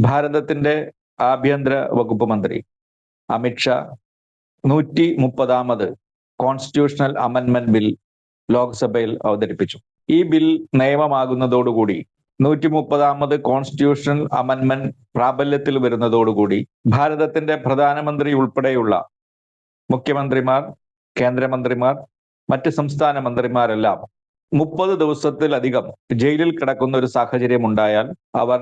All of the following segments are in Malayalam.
ഭാരതത്തിന്റെ ആഭ്യന്തര വകുപ്പ് മന്ത്രി അമിത്ഷാ 130ാമത് കോൺസ്റ്റിറ്റ്യൂഷണൽ അമെൻമെന്റ് ബിൽ ലോക്സഭയിൽ അവതരിപ്പിച്ചു. ഈ ബിൽ നിയമമാകുന്നതോടുകൂടി 130ാമത് കോൺസ്റ്റിറ്റ്യൂഷണൽ അമെൻമെന്റ് പ്രാബല്യത്തിൽ വരുന്നതോടുകൂടി ഭാരതത്തിന്റെ പ്രധാനമന്ത്രി ഉൾപ്പെടെയുള്ള മുഖ്യമന്ത്രിമാർ, കേന്ദ്രമന്ത്രിമാർ, മറ്റ് സംസ്ഥാന മന്ത്രിമാരെല്ലാം 30 ദിവസത്തിലധികം ജയിലിൽ കിടക്കുന്ന ഒരു സാഹചര്യം ഉണ്ടായാൽ അവർ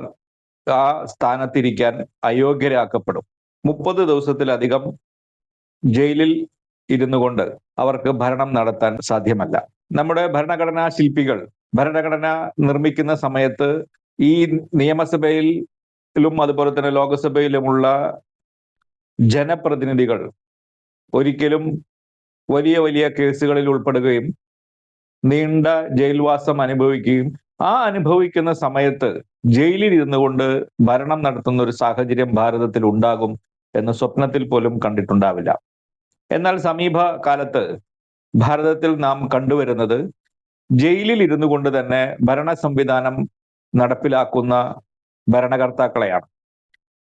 ആ സ്ഥാനത്തിരിക്കാൻ അയോഗ്യരാക്കപ്പെടും. 30 ദിവസത്തിലധികം ജയിലിൽ ഇരുന്നു കൊണ്ട് അവർക്ക് ഭരണം നടത്താൻ സാധ്യമല്ല. നമ്മുടെ ഭരണഘടനാ ശില്പികൾ ഭരണഘടന നിർമ്മിക്കുന്ന സമയത്ത് ഈ നിയമസഭയിലും അതുപോലെ തന്നെ ലോകസഭയിലുമുള്ള ജനപ്രതിനിധികൾ ഒരിക്കലും വലിയ വലിയ കേസുകളിൽ ഉൾപ്പെടുകയും നീണ്ട ജയിൽവാസം അനുഭവിക്കുകയും ആ അനുഭവിക്കുന്ന സമയത്ത് ജയിലിൽ ഇരുന്നു കൊണ്ട് ഭരണം നടത്തുന്ന ഒരു സാഹചര്യം ഭാരതത്തിൽ ഉണ്ടാകും എന്ന് സ്വപ്നത്തിൽ പോലും കണ്ടിട്ടുണ്ടാവില്ല. എന്നാൽ സമീപ കാലത്ത് ഭാരതത്തിൽ നാം കണ്ടുവരുന്നത് ജയിലിൽ ഇരുന്നു കൊണ്ട് തന്നെ ഭരണ സംവിധാനം നടപ്പിലാക്കുന്ന ഭരണകർത്താക്കളെയാണ്.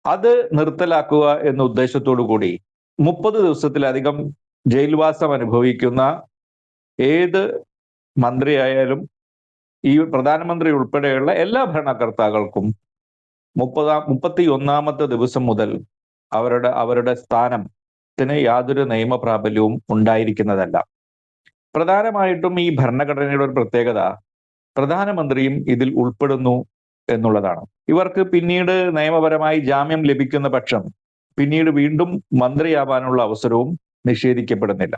അത് നിർത്തലാക്കുക എന്ന ഉദ്ദേശത്തോടു കൂടി 30 ദിവസത്തിലധികം ജയിൽവാസം അനുഭവിക്കുന്ന ഏത് മന്ത്രിയായാലും ഈ പ്രധാനമന്ത്രി ഉൾപ്പെടെയുള്ള എല്ലാ ഭരണകർത്താക്കൾക്കും 31ാമത്തെ ദിവസം മുതൽ അവരുടെ സ്ഥാനത്തിന് യാതൊരു നിയമപ്രാബല്യവും ഉണ്ടായിരിക്കുന്നതല്ല. പ്രധാനമായിട്ടും ഈ ഭരണഘടനയുടെ ഒരു പ്രത്യേകത പ്രധാനമന്ത്രിയും ഇതിൽ ഉൾപ്പെടുന്നു എന്നുള്ളതാണ്. ഇവർക്ക് പിന്നീട് നിയമപരമായി ജാമ്യം ലഭിക്കുന്ന പക്ഷം പിന്നീട് വീണ്ടും മന്ത്രിയാവാനുള്ള അവസരവും നിഷേധിക്കപ്പെടുന്നില്ല.